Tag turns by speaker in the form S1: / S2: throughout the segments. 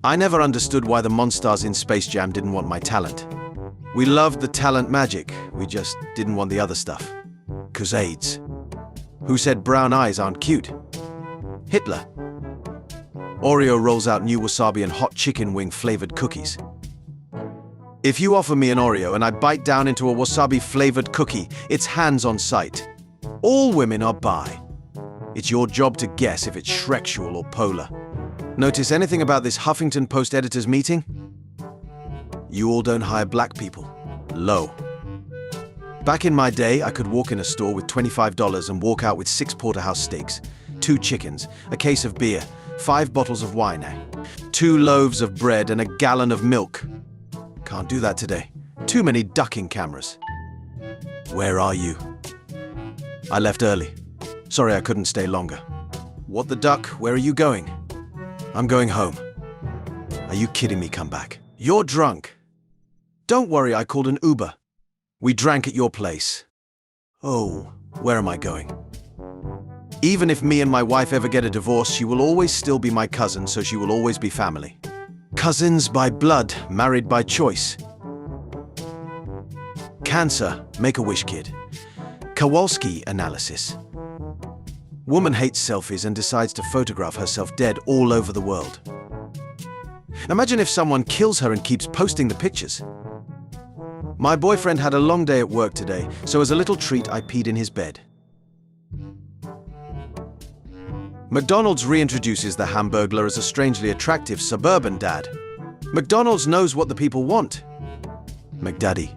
S1: I never understood why the monsters in Space Jam didn't want my talent. We loved the talent magic, we just didn't want the other stuff. 'Cause AIDS. Who said brown eyes aren't cute? Hitler. Oreo rolls out new wasabi and hot chicken wing flavored cookies. If you offer me an Oreo and I bite down into a wasabi flavored cookie, it's hands on sight. All women are bi. It's your job to guess if it's Shreksual or polar. Notice anything about this Huffington Post editors meeting? You all don't hire black people. Low. Back in my day, I could walk in a store with $25 and walk out with 6 porterhouse steaks, 2 chickens, a case of beer, 5 bottles of wine, 2 loaves of bread and a gallon of milk. Can't do that today. Too many ducking cameras. Where are you? I left early. Sorry I couldn't stay longer. What the duck? Where are you going? I'm going home. Are you kidding me? Come back. You're drunk. Don't worry, I called an Uber. We drank at your place. Oh, where am I going? Even if me and my wife ever get a divorce, she will always still be my cousin, so she will always be family. Cousins by blood, married by choice. Cancer, Make-A-Wish kid. Kowalski analysis. Woman hates selfies and decides to photograph herself dead all over the world. Imagine if someone kills her and keeps posting the pictures. My boyfriend had a long day at work today, so as a little treat I peed in his bed. McDonald's reintroduces the Hamburglar as a strangely attractive suburban dad. McDonald's knows what the people want. McDaddy.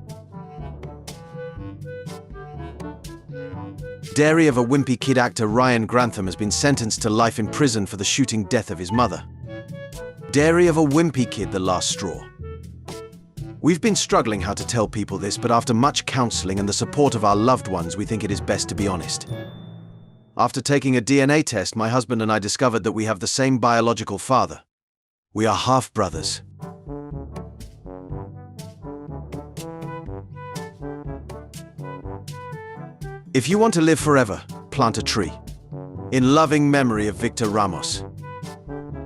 S1: Dairy of a wimpy kid actor Ryan Grantham has been sentenced to life in prison for the shooting death of his mother. Dairy of a wimpy kid, the last straw. We've been struggling how to tell people this, but after much counseling and the support of our loved ones, we think it is best to be honest. After taking a DNA test, my husband and I discovered that we have the same biological father. We are half-brothers. If you want to live forever, plant a tree. In loving memory of Victor Ramos.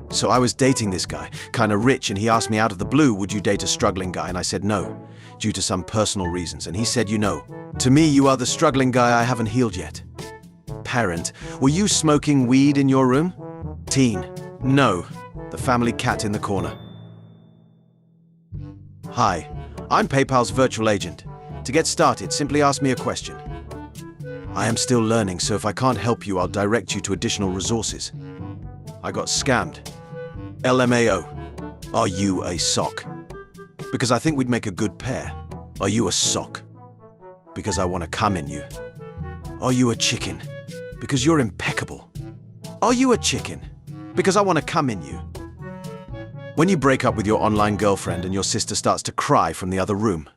S1: So I was dating this guy, kinda rich, and he asked me out of the blue, would you date a struggling guy? And I said no, due to some personal reasons. And he said, you know, to me you are the struggling guy I haven't healed yet. Parent, were you smoking weed in your room? Teen, no, the family cat in the corner. Hi, I'm PayPal's virtual agent. To get started, simply ask me a question. I am still learning, so if I can't help you, I'll direct you to additional resources. I got scammed. LMAO. Are you a sock? Because I think we'd make a good pair. Are you a sock? Because I want to come in you. Are you a chicken? Because you're impeccable. Are you a chicken? Because I want to come in you. When you break up with your online girlfriend and your sister starts to cry from the other room.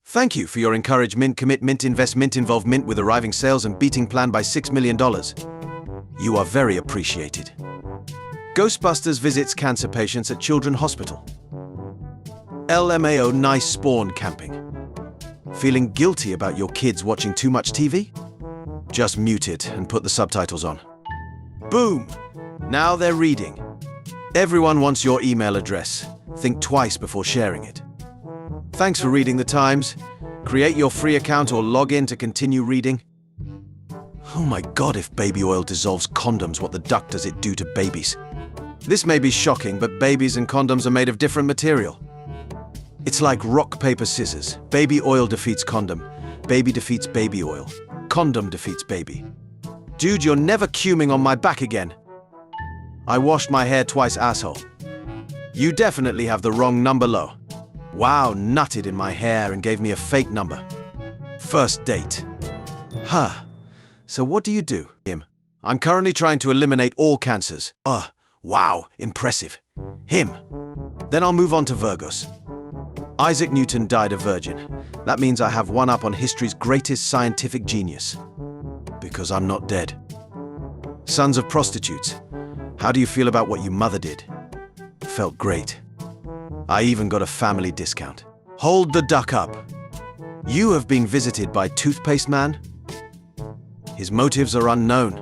S1: Thank you for your encouragement. Commit Mint, invest Mint, involve Mint with arriving sales and beating plan by $6 million. You are very appreciated. Ghostbusters visits cancer patients at Children's Hospital. LMAO, nice spawn camping. Feeling guilty about your kids watching too much TV? Just mute it and put the subtitles on. Boom! Now they're reading. Everyone wants your email address. Think twice before sharing it. Thanks for reading the Times. Create your free account or log in to continue reading. Oh my God, if baby oil dissolves condoms, what the duck does it do to babies? This may be shocking, but babies and condoms are made of different material. It's like rock, paper, scissors. Baby oil defeats condom. Baby defeats baby oil. Condom defeats baby. Dude, you're never cuming on my back again. I washed my hair twice, asshole. You definitely have the wrong number low. Wow, nutted in my hair and gave me a fake number. First date. Huh. So what do you do? Him. I'm currently trying to eliminate all cancers. Wow, impressive. Him. Then I'll move on to Virgos. Isaac Newton died a virgin. That means I have one up on history's greatest scientific genius. Because I'm not dead. Sons of prostitutes. How do you feel about what your mother did? Felt great. I even got a family discount. Hold the duck up. You have been visited by Toothpaste Man? His motives are unknown.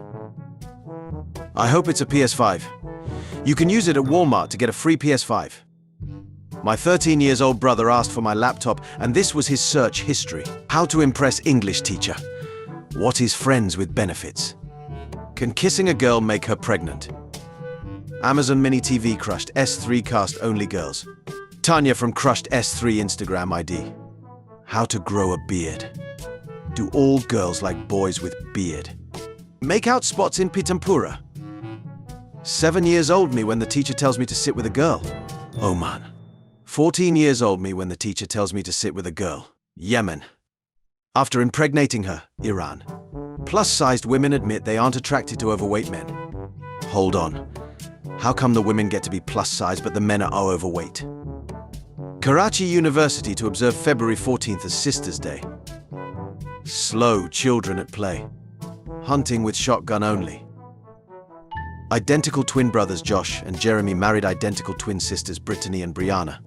S1: I hope it's a PS5. You can use it at Walmart to get a free PS5. My 13-year-old brother asked for my laptop, and this was his search history. How to impress English teacher. What is friends with benefits? Can kissing a girl make her pregnant? Amazon Mini TV crushed S3 cast only girls. Tanya from crushed S3 Instagram ID. How to grow a beard. Do all girls like boys with beard? Make out spots in Pitampura. 7 years old me when the teacher tells me to sit with a girl. Oman. 14 years old me when the teacher tells me to sit with a girl. Yemen. After impregnating her, Iran. Plus-sized women admit they aren't attracted to overweight men. Hold on. How come the women get to be plus-sized but the men are overweight? Karachi University to observe February 14th as Sisters' Day. Slow children at play. Hunting with shotgun only. Identical twin brothers Josh and Jeremy married identical twin sisters Brittany and Brianna.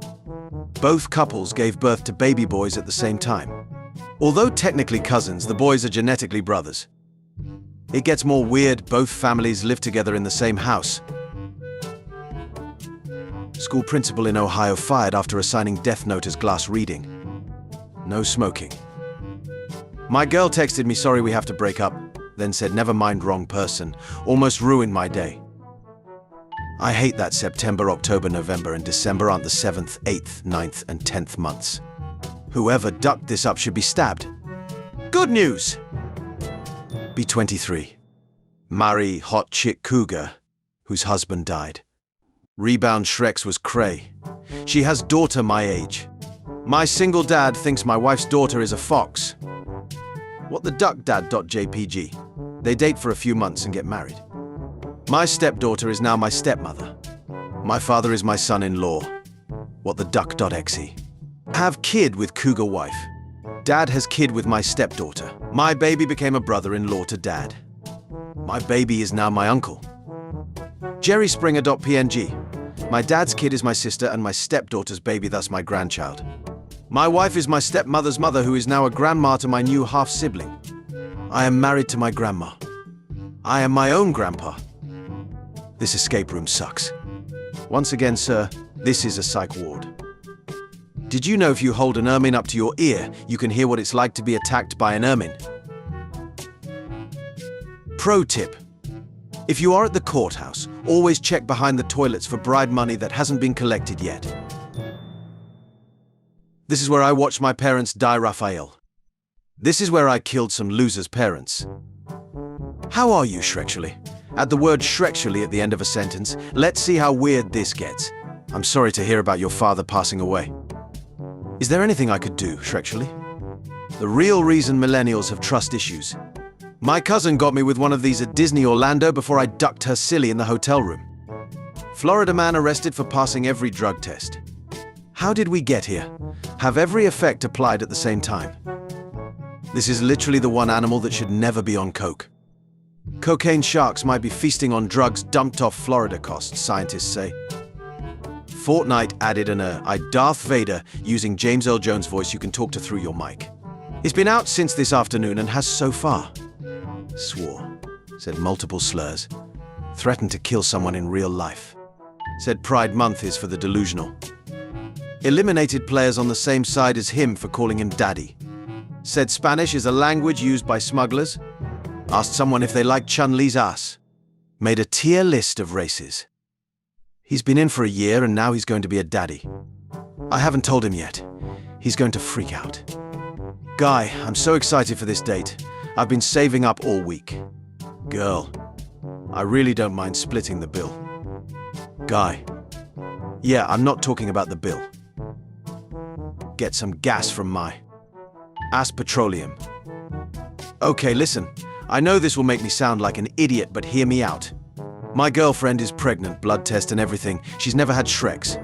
S1: Both couples gave birth to baby boys at the same time. Although technically cousins, the boys are genetically brothers. It gets more weird, both families live together in the same house. School principal in Ohio fired after assigning Death Note as glass reading. No smoking. My girl texted me sorry we have to break up, then said never mind wrong person, almost ruined my day. I hate that September, October, November and December aren't the 7th, 8th, 9th and 10th months. Whoever ducked this up should be stabbed. Good news! Be 23. Marry hot chick cougar, whose husband died. Rebound Shreks was cray. She has daughter my age. My single dad thinks my wife's daughter is a fox. What the duck dad.jpg. They date for a few months and get married. My stepdaughter is now my stepmother. My father is my son-in-law. What the duck.exe. Have kid with cougar wife. Dad has kid with my stepdaughter. My baby became a brother-in-law to dad. My baby is now my uncle. JerrySpringer.png. My dad's kid is my sister and my stepdaughter's baby, thus my grandchild. My wife is my stepmother's mother, who is now a grandma to my new half-sibling. I am married to my grandma. I am my own grandpa. This escape room sucks. Once again, sir, this is a psych ward. Did you know if you hold an ermine up to your ear, you can hear what it's like to be attacked by an ermine? Pro tip. If you are at the courthouse, always check behind the toilets for bribe money that hasn't been collected yet. This is where I watched my parents die, Raphael. This is where I killed some losers' parents. How are you, Shrexually? Add the word Shrexually at the end of a sentence. Let's see how weird this gets. I'm sorry to hear about your father passing away. Is there anything I could do, Shrexually? The real reason millennials have trust issues. My cousin got me with one of these at Disney Orlando before I ducked her silly in the hotel room. Florida man arrested for passing every drug test. How did we get here? Have every effect applied at the same time. This is literally the one animal that should never be on coke. Cocaine sharks might be feasting on drugs dumped off Florida coast, scientists say. Fortnite added an I Darth Vader using James Earl Jones' voice you can talk to through your mic. It's been out since this afternoon and has so far. Swore. Said multiple slurs. Threatened to kill someone in real life. Said Pride Month is for the delusional. Eliminated players on the same side as him for calling him daddy. Said Spanish is a language used by smugglers. Asked someone if they liked Chun-Li's ass. Made a tier list of races. He's been in for a year and now he's going to be a daddy. I haven't told him yet. He's going to freak out. Guy, I'm so excited for this date. I've been saving up all week. Girl, I really don't mind splitting the bill. Guy, yeah, I'm not talking about the bill. Get some gas from my ass petroleum. Okay, listen. I know this will make me sound like an idiot, but hear me out. My girlfriend is pregnant, blood test and everything. She's never had Shreks.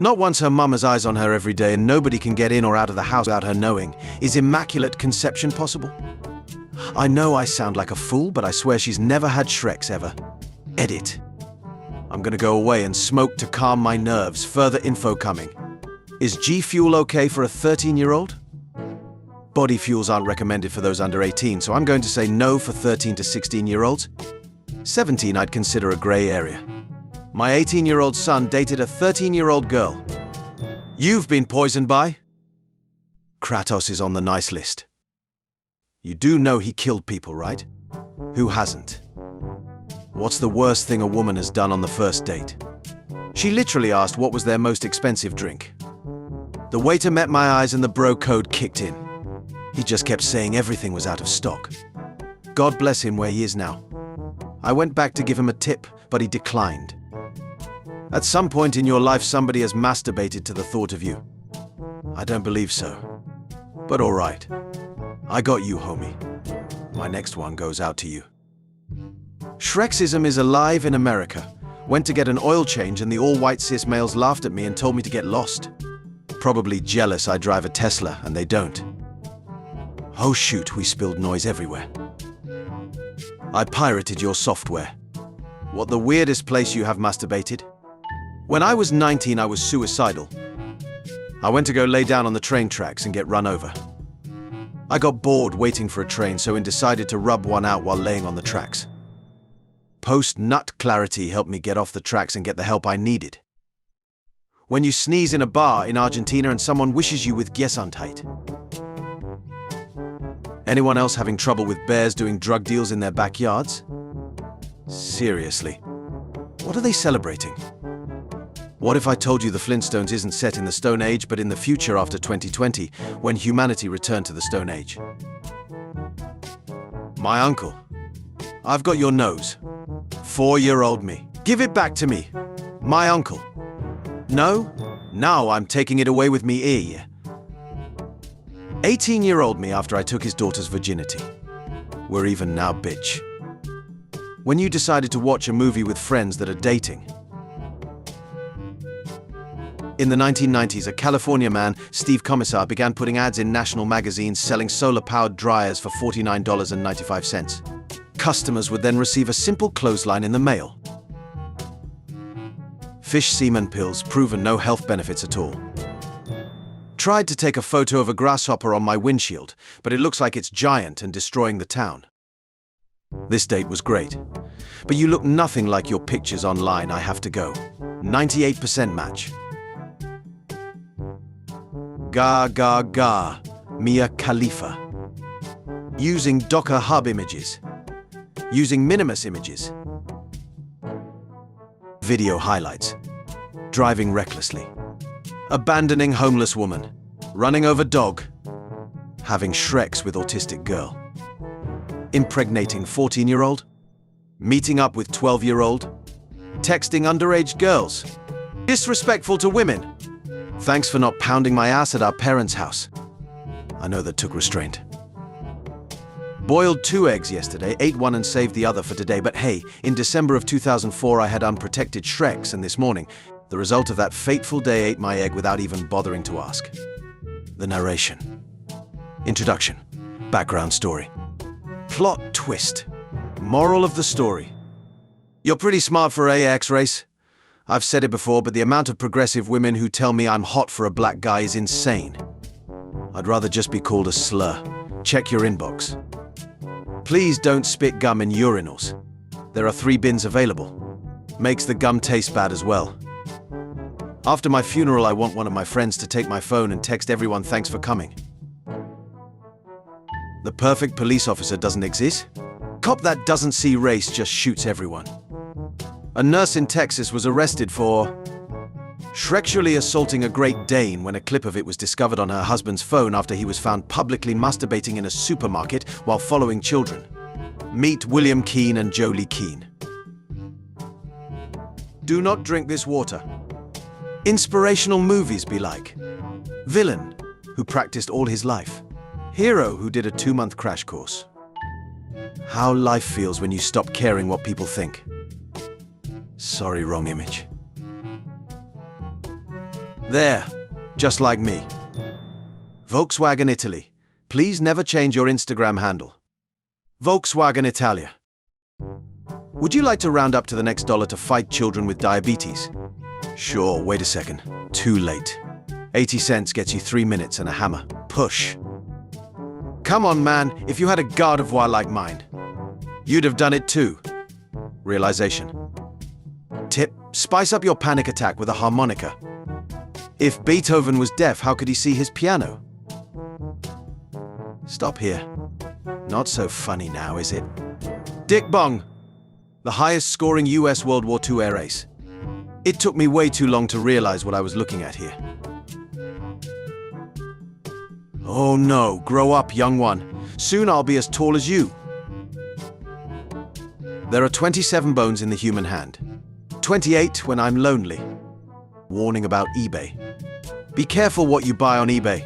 S1: Not once her mum has eyes on her every day and nobody can get in or out of the house without her knowing. Is immaculate conception possible? I know I sound like a fool, but I swear she's never had Shreks ever. Edit. I'm gonna go away and smoke to calm my nerves. Further info coming. Is G Fuel okay for a 13-year-old? Body fuels aren't recommended for those under 18, so I'm going to say no for 13 to 16-year-olds. 17 I'd consider a grey area. My 18-year-old son dated a 13-year-old girl. You've been poisoned by? Kratos is on the nice list. You do know he killed people, right? Who hasn't? What's the worst thing a woman has done on the first date? She literally asked what was their most expensive drink. The waiter met my eyes and the bro code kicked in. He just kept saying everything was out of stock. God bless him where he is now. I went back to give him a tip, but he declined. At some point in your life, somebody has masturbated to the thought of you. I don't believe so. But all right. I got you, homie. My next one goes out to you. Shrexism is alive in America. Went to get an oil change and the all-white cis males laughed at me and told me to get lost. Probably jealous I drive a Tesla and they don't. Oh shoot, we spilled noise everywhere. I pirated your software. What the weirdest place you have masturbated? When I was 19, I was suicidal. I went to go lay down on the train tracks and get run over. I got bored waiting for a train, so decided to rub one out while laying on the tracks. Post-nut clarity helped me get off the tracks and get the help I needed. When you sneeze in a bar in Argentina and someone wishes you with Gesundheit. Anyone else having trouble with bears doing drug deals in their backyards? Seriously, what are they celebrating? What if I told you the Flintstones isn't set in the Stone Age, but in the future after 2020, when humanity returned to the Stone Age? My uncle. I've got your nose. 4-year-old me. Give it back to me. My uncle. No? Now I'm taking it away with me ear. 18-year-old me after I took his daughter's virginity. We're even now, bitch. When you decided to watch a movie with friends that are dating. In the 1990s, a California man, Steve Commissar, began putting ads in national magazines selling solar-powered dryers for $49.95. Customers would then receive a simple clothesline in the mail. Fish semen pills, proven no health benefits at all. Tried to take a photo of a grasshopper on my windshield, but it looks like it's giant and destroying the town. This date was great, but you look nothing like your pictures online. I have to go. 98% match. Ga ga ga, Mia Khalifa. Using Docker Hub images. Using Minimus images. Video highlights. Driving recklessly. Abandoning homeless woman. Running over dog. Having Shreks with autistic girl. Impregnating 14-year-old. Meeting up with 12-year-old. Texting underage girls. Disrespectful to women. Thanks for not pounding my ass at our parents' house. I know that took restraint. Boiled 2 eggs yesterday, ate one and saved the other for today, but hey, in December of 2004 I had unprotected Shreks, and this morning, the result of that fateful day, ate my egg without even bothering to ask. The narration. Introduction. Background story. Plot twist. Moral of the story. You're pretty smart for AX race. I've said it before, but the amount of progressive women who tell me I'm hot for a black guy is insane. I'd rather just be called a slur. Check your inbox. Please don't spit gum in urinals. There are 3 bins available. Makes the gum taste bad as well. After my funeral, I want one of my friends to take my phone and text everyone thanks for coming. The perfect police officer doesn't exist. Cop that doesn't see race just shoots everyone. A nurse in Texas was arrested for sexually assaulting a Great Dane when a clip of it was discovered on her husband's phone after he was found publicly masturbating in a supermarket while following children. Meet William Keane and Jolie Keane. Do not drink this water. Inspirational movies be like. Villain, who practiced all his life. Hero, who did a 2-month crash course. How life feels when you stop caring what people think. Sorry, wrong image. There, just like me. Volkswagen Italy. Please never change your Instagram handle. Volkswagen Italia. Would you like to round up to the next dollar to fight children with diabetes? Sure, wait a second. Too late. 80 cents gets you 3 minutes and a hammer. Push. Come on, man, if you had a garde voir like mine, you'd have done it too. Realization. tip, spice up your panic attack with a harmonica. If Beethoven was deaf, how could he see his piano? Stop here. Not so funny now, is it? Dick Bong, the highest scoring US World War II air ace. It took me way too long to realize what I was looking at here. Oh no, grow up, young one. Soon I'll be as tall as you. There are 27 bones in the human hand. 28 when I'm lonely. Warning about eBay. Be careful what you buy on eBay.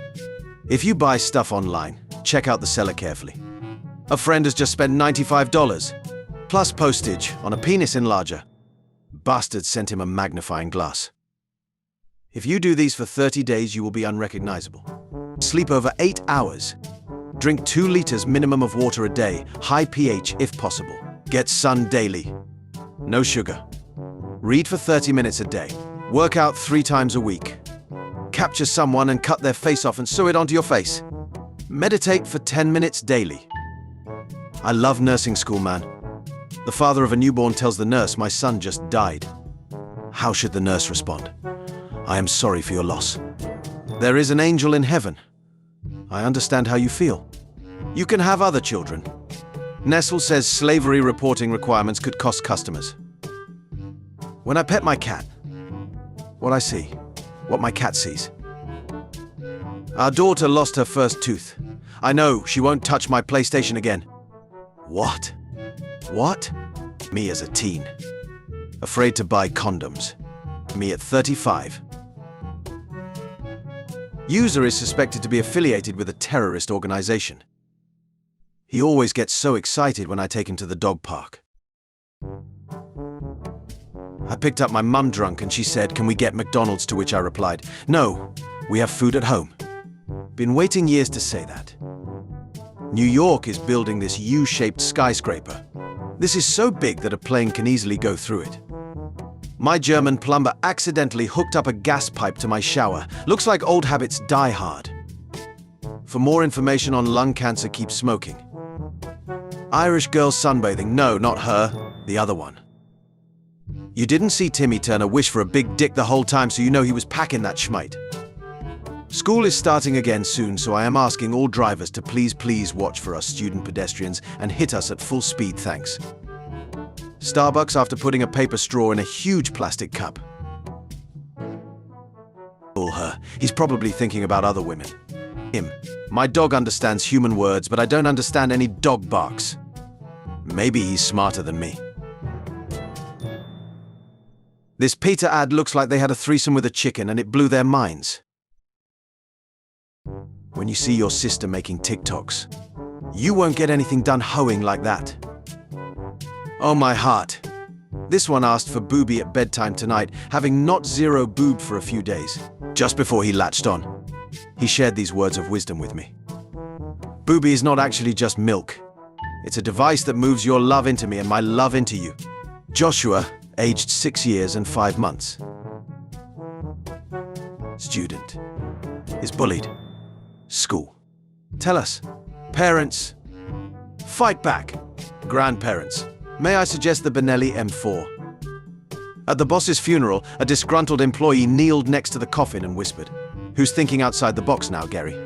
S1: If you buy stuff online, check out the seller carefully. A friend has just spent $95, plus postage, on a penis enlarger. Bastard sent him a magnifying glass. If you do these for 30 days, you will be unrecognizable. Sleep over 8 hours. Drink 2 liters minimum of water a day, high pH if possible. Get sun daily. No sugar. Read for 30 minutes a day. Work out 3 times a week. Capture someone and cut their face off and sew it onto your face. Meditate for 10 minutes daily. I love nursing school, man. The father of a newborn tells the nurse, "My son just died." How should the nurse respond? "I am sorry for your loss. There is an angel in heaven. I understand how you feel. You can have other children." Nestle says slavery reporting requirements could cost customers. When I pet my cat, what I see, what my cat sees. Our daughter lost her first tooth. I know, she won't touch my PlayStation again. What? What? Me as a teen. Afraid to buy condoms. Me at 35. User is suspected to be affiliated with a terrorist organization. He always gets so excited when I take him to the dog park. I picked up my mum drunk and she said, "Can we get McDonald's?" To which I replied, "No, we have food at home." Been waiting years to say that. New York is building this U-shaped skyscraper. This is so big that a plane can easily go through it. My German plumber accidentally hooked up a gas pipe to my shower. Looks like old habits die hard. For more information on lung cancer, keep smoking. Irish girl sunbathing. No, not her. The other one. You didn't see Timmy Turner wish for a big dick the whole time, so you know he was packing that schmite. School is starting again soon, so I am asking all drivers to please watch for us student pedestrians and hit us at full speed, thanks. Starbucks after putting a paper straw in a huge plastic cup. Fool her. He's probably thinking about other women. Him. My dog understands human words, but I don't understand any dog barks. Maybe he's smarter than me. This Peter ad looks like they had a threesome with a chicken and it blew their minds. When you see your sister making TikToks, you won't get anything done hoeing like that. Oh my heart. This one asked for booby at bedtime tonight, having not zero boob for a few days. Just before he latched on, he shared these words of wisdom with me. Booby is not actually just milk. It's a device that moves your love into me and my love into you. Joshua, aged 6 years and 5 months. Student. Is bullied. School. Tell us. Parents. Fight back. Grandparents. May I suggest the Benelli M4? At the boss's funeral, a disgruntled employee kneeled next to the coffin and whispered, "Who's thinking outside the box now, Gary?"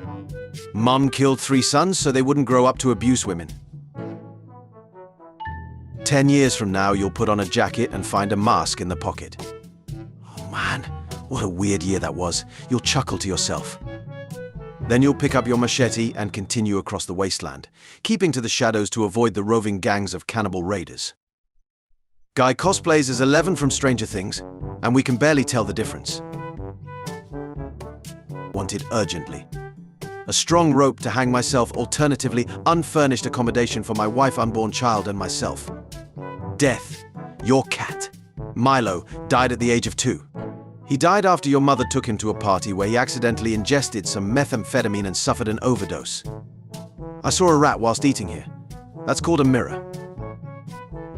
S1: Mum killed 3 sons so they wouldn't grow up to abuse women. 10 years from now, you'll put on a jacket and find a mask in the pocket. Oh man, what a weird year that was. You'll chuckle to yourself. Then you'll pick up your machete and continue across the wasteland, keeping to the shadows to avoid the roving gangs of cannibal raiders. Guy cosplays as 11 from Stranger Things, and we can barely tell the difference. Wanted urgently. A strong rope to hang myself, alternatively unfurnished accommodation for my wife, unborn child, and myself. Death. Your cat. Milo died at the age of 2. He died after your mother took him to a party where he accidentally ingested some methamphetamine and suffered an overdose. I saw a rat whilst eating here. That's called a mirror.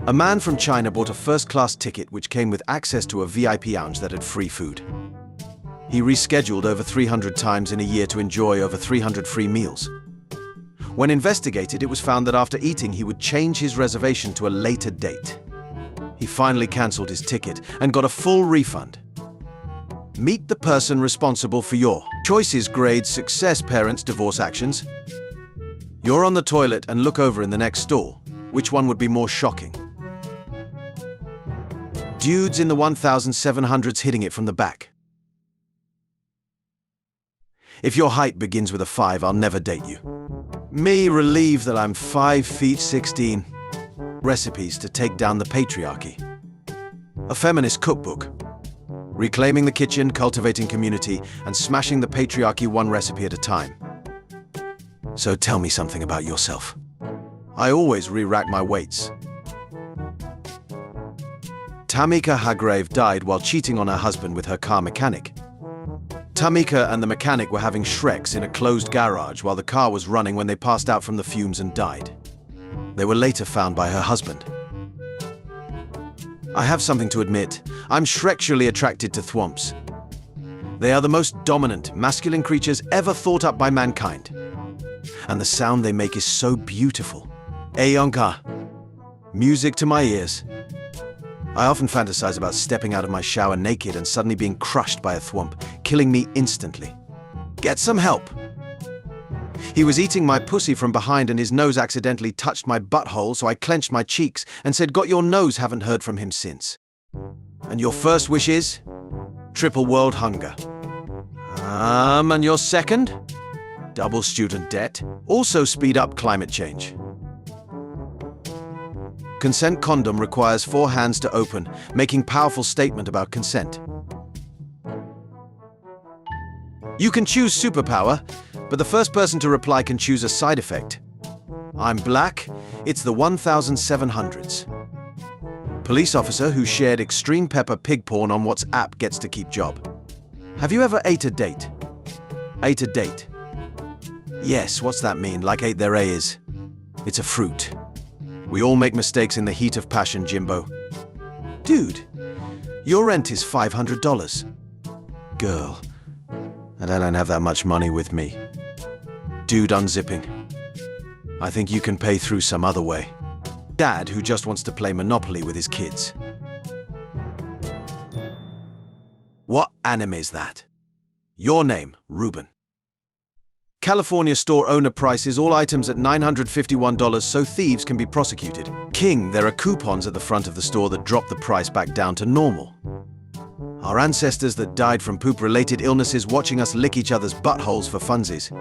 S1: A man from China bought a first-class ticket which came with access to a VIP lounge that had free food. He rescheduled over 300 times in a year to enjoy over 300 free meals. When investigated, it was found that after eating, he would change his reservation to a later date. He finally cancelled his ticket and got a full refund. Meet the person responsible for your choices, grades, success, parents, divorce actions. You're on the toilet and look over in the next stall. Which one would be more shocking? Dudes in the 1700s hitting it from the back. If your height begins with a 5, I'll never date you. Me relieved that I'm 5 feet 16. Recipes to take down the patriarchy. A feminist cookbook. Reclaiming the kitchen, cultivating community, and smashing the patriarchy one recipe at a time. So tell me something about yourself. I always re-rack my weights. Tamika Hargrave died while cheating on her husband with her car mechanic. Tamika and the mechanic were having Shreks in a closed garage while the car was running when they passed out from the fumes and died. They were later found by her husband. I have something to admit. I'm Shrexually attracted to thwomps. They are the most dominant, masculine creatures ever thought up by mankind. And the sound they make is so beautiful. Ayonka. Music to my ears. I often fantasize about stepping out of my shower naked and suddenly being crushed by a thwomp, killing me instantly. Get some help. He was eating my pussy from behind and his nose accidentally touched my butthole, so I clenched my cheeks and said, "Got your nose, haven't heard from him since." And your first wish is? Triple world hunger. And your second? Double student debt. Also speed up climate change. Consent condom requires 4 hands to open, making powerful statement about consent. You can choose superpower, but the first person to reply can choose a side effect. I'm black, it's the 1700s. Police officer who shared extreme pepper pig porn on WhatsApp gets to keep job. Have you ever ate a date? Ate a date? Yes, what's that mean? Like ate their A's? It's a fruit. We all make mistakes in the heat of passion, Jimbo. Dude, your rent is $500. Girl, and I don't have that much money with me. Dude unzipping. I think you can pay through some other way. Dad who just wants to play Monopoly with his kids. What anime is that? Your name, Ruben. California store owner prices all items at $951 so thieves can be prosecuted. King, there are coupons at the front of the store that drop the price back down to normal. Our ancestors that died from poop-related illnesses watching us lick each other's buttholes for funsies.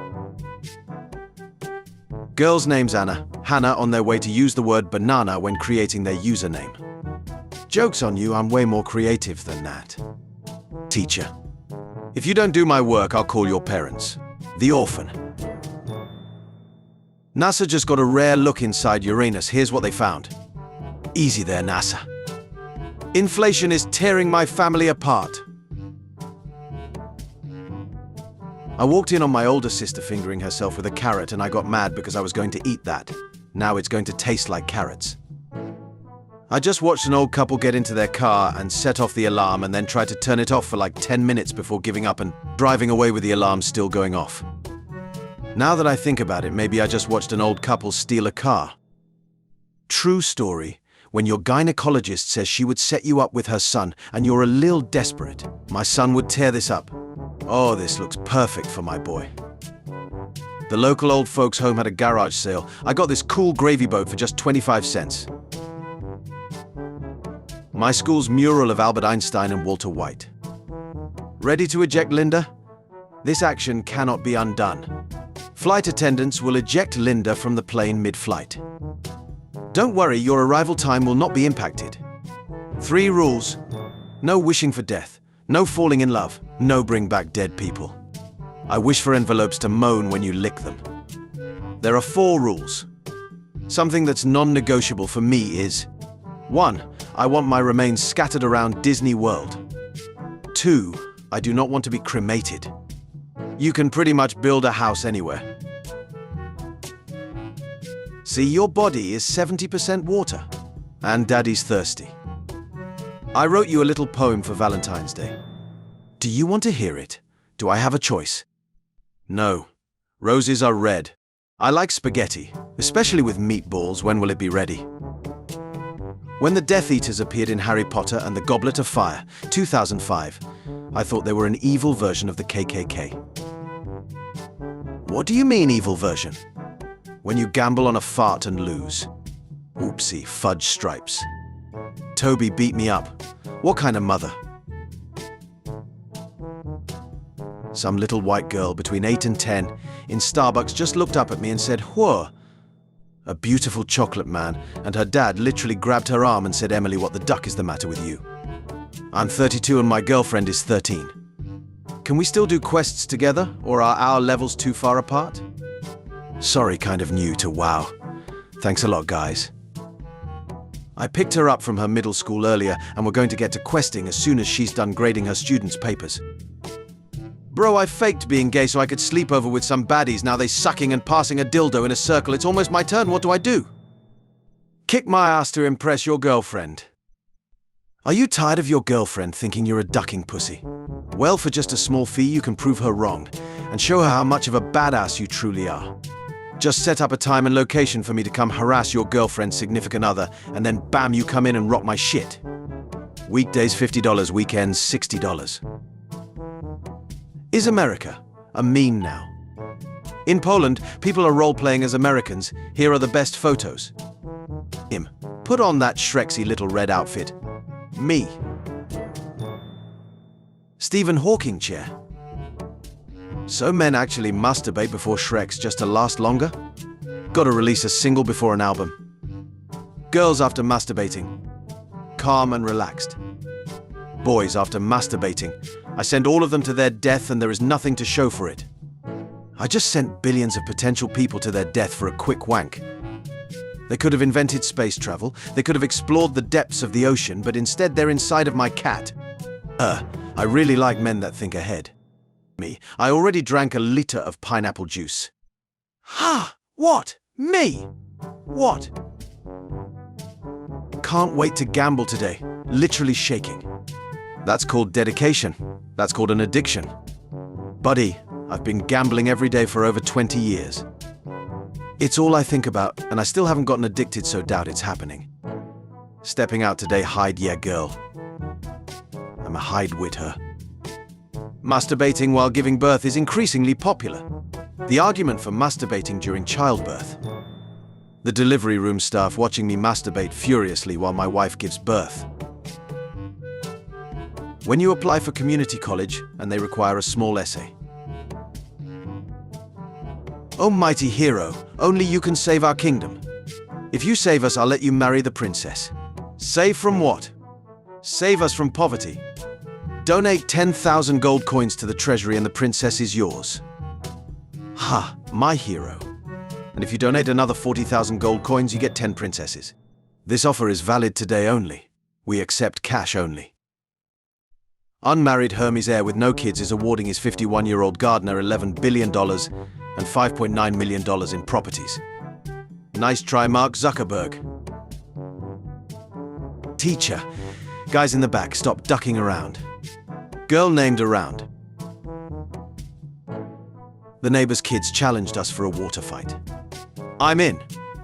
S1: Girl's name's Anna. Hannah on their way to use the word banana when creating their username. Joke's on you, I'm way more creative than that. Teacher. If you don't do my work, I'll call your parents. The orphan. NASA just got a rare look inside Uranus. Here's what they found. Easy there, NASA. Inflation is tearing my family apart. I walked in on my older sister fingering herself with a carrot and I got mad because I was going to eat that. Now it's going to taste like carrots. I just watched an old couple get into their car and set off the alarm and then try to turn it off for like 10 minutes before giving up and driving away with the alarm still going off. Now that I think about it, maybe I just watched an old couple steal a car. True story, when your gynecologist says she would set you up with her son and you're a little desperate, my son would tear this up. Oh, this looks perfect for my boy. The local old folks home had a garage sale. I got this cool gravy boat for just 25 cents. My school's mural of Albert Einstein and Walter White. Ready to eject Linda? This action cannot be undone. Flight attendants will eject Linda from the plane mid-flight. Don't worry, your arrival time will not be impacted. 3 rules. No wishing for death. No falling in love. No bring back dead people. I wish for envelopes to moan when you lick them. There are 4 rules. Something that's non-negotiable for me is 1. I want my remains scattered around Disney World. 2. I do not want to be cremated. You can pretty much build a house anywhere. See, your body is 70% water. And Daddy's thirsty. I wrote you a little poem for Valentine's Day. Do you want to hear it? Do I have a choice? No. Roses are red. I like spaghetti, especially with meatballs. When will it be ready? When the Death Eaters appeared in Harry Potter and the Goblet of Fire, 2005, I thought they were an evil version of the KKK. What do you mean, evil version? When you gamble on a fart and lose. Oopsie, fudge stripes. Toby beat me up. What kind of mother? Some little white girl between 8 and 10 in Starbucks just looked up at me and said, "Whoa." A beautiful chocolate man, and her dad literally grabbed her arm and said, "Emily, what the duck is the matter with you?" I'm 32 and my girlfriend is 13. Can we still do quests together, or are our levels too far apart? Sorry, kind of new to WoW. Thanks a lot, guys. I picked her up from her middle school earlier, and we're going to get to questing as soon as she's done grading her students' papers. Bro, I faked being gay so I could sleep over with some baddies. Now they sucking and passing a dildo in a circle. It's almost my turn. What do I do? Kick my ass to impress your girlfriend. Are you tired of your girlfriend thinking you're a ducking pussy? Well, for just a small fee, you can prove her wrong and show her how much of a badass you truly are. Just set up a time and location for me to come harass your girlfriend's significant other, and then bam, you come in and rock my shit. Weekdays $50, weekends $60. Is America a meme now? In Poland, people are role-playing as Americans. Here are the best photos. Put on that Shreksy little red outfit. Me. Stephen Hawking chair. So men actually masturbate before Shreks just to last longer? Gotta release a single before an album. Girls after masturbating. Calm and relaxed. Boys after masturbating. I send all of them to their death and there is nothing to show for it. I just sent billions of potential people to their death for a quick wank. They could have invented space travel, they could have explored the depths of the ocean, but instead they're inside of my cat. I really like men that think ahead. I already drank a liter of pineapple juice. Ha! What? Me? What? Can't wait to gamble today. Literally shaking. That's called dedication. That's called an addiction. Buddy, I've been gambling every day for over 20 years. It's all I think about, and I still haven't gotten addicted, so doubt it's happening. Stepping out today, hide, yeah, girl. I'm a hide with her. Masturbating while giving birth is increasingly popular. The argument for masturbating during childbirth. The delivery room staff watching me masturbate furiously while my wife gives birth. When you apply for community college and they require a small essay. Oh mighty hero, only you can save our kingdom. If you save us, I'll let you marry the princess. Save from what? Save us from poverty. Donate 10,000 gold coins to the treasury and the princess is yours. Ha, my hero. And if you donate another 40,000 gold coins, you get 10 princesses. This offer is valid today only. We accept cash only. Unmarried Hermes heir with no kids is awarding his 51-year-old gardener $11 billion and $5.9 million in properties. Nice try, Mark Zuckerberg. Teacher. Guys in the back, stop ducking around. Girl named around. The neighbor's kids challenged us for a water fight. I'm in.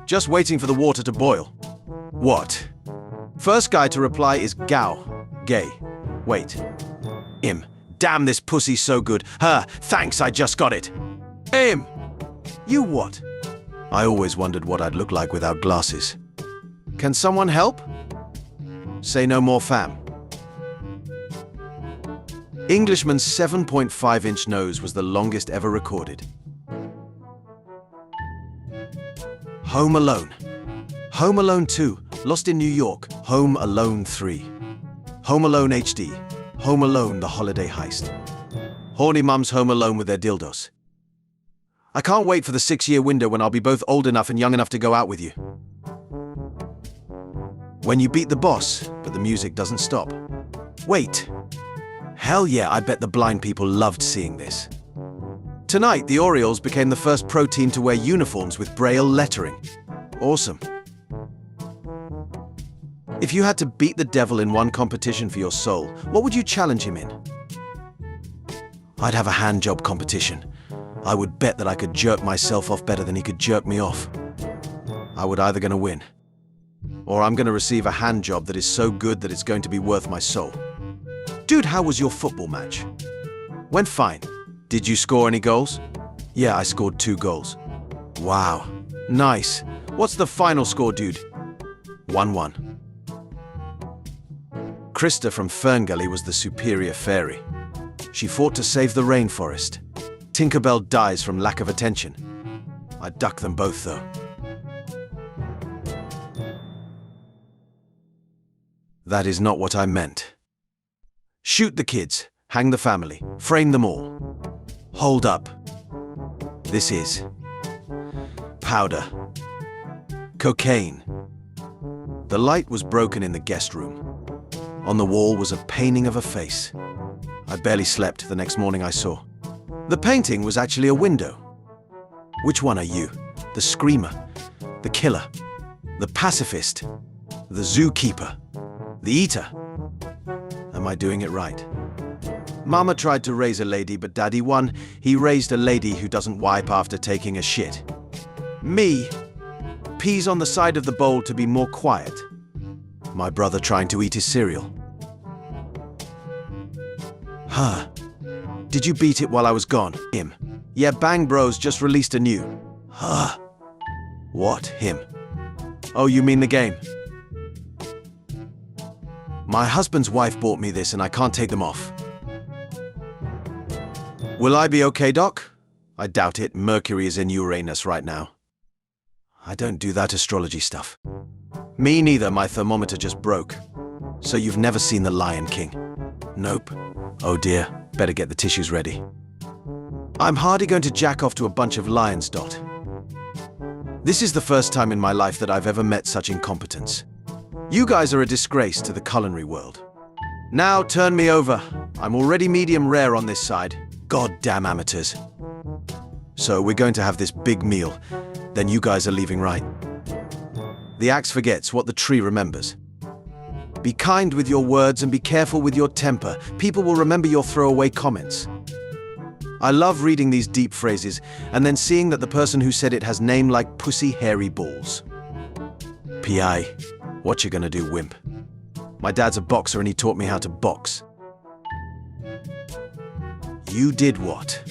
S1: Just waiting for the water to boil. What? First guy to reply is Gao. Gay. Wait. Damn, this pussy's so good. Her. Thanks, I just got it. You what? I always wondered what I'd look like without glasses. Can someone help? Say no more, fam. Englishman's 7.5-inch nose was the longest ever recorded. Home Alone. Home Alone 2, Lost in New York. Home Alone 3. Home Alone HD. Home Alone, the holiday heist. Horny mums home alone with their dildos. I can't wait for the 6-year window when I'll be both old enough and young enough to go out with you. When you beat the boss, but the music doesn't stop. Wait. Hell yeah, I bet the blind people loved seeing this. Tonight, the Orioles became the first pro team to wear uniforms with Braille lettering. Awesome. If you had to beat the devil in one competition for your soul, what would you challenge him in? I'd have a hand job competition. I would bet that I could jerk myself off better than he could jerk me off. I would either gonna win. or I'm gonna receive a hand job that is so good that it's going to be worth my soul. Dude, how was your football match? Went fine. Did you score any goals? Yeah, I scored 2 goals. Wow. Nice. What's the final score, dude? 1-1. Krista from Ferngully was the superior fairy. She fought to save the rainforest. Tinkerbell dies from lack of attention. I duck them both, though. That is not what I meant. Shoot the kids, hang the family, frame them all. Hold up. This is powder. Cocaine. The light was broken in the guest room. On the wall was a painting of a face. I barely slept the next morning I saw. The painting was actually a window. Which one are you? The screamer? The killer? The pacifist? The zookeeper? The eater? Am I doing it right? Mama tried to raise a lady, but Daddy won. He raised a lady who doesn't wipe after taking a shit. Me, peas on the side of the bowl to be more quiet. My brother trying to eat his cereal. Huh. Did you beat it while I was gone? Him. Yeah, Bang Bros just released a new. Huh. What? Him? Oh, you mean the game? My husband's wife bought me this and I can't take them off. Will I be okay, Doc? I doubt it. Mercury is in Uranus right now. I don't do that astrology stuff. Me neither. My thermometer just broke. So you've never seen The Lion King? Nope. Oh dear. Better get the tissues ready. I'm hardly going to jack off to a bunch of lions, Dot. This is the first time in my life that I've ever met such incompetence. You guys are a disgrace to the culinary world. Now turn me over. I'm already medium rare on this side. Goddamn amateurs. So we're going to have this big meal. Then you guys are leaving, right? The axe forgets what the tree remembers. Be kind with your words and be careful with your temper. People will remember your throwaway comments. I love reading these deep phrases and then seeing that the person who said it has name like pussy hairy balls. P.I. What you gonna do, wimp? My dad's a boxer and he taught me how to box. You did what?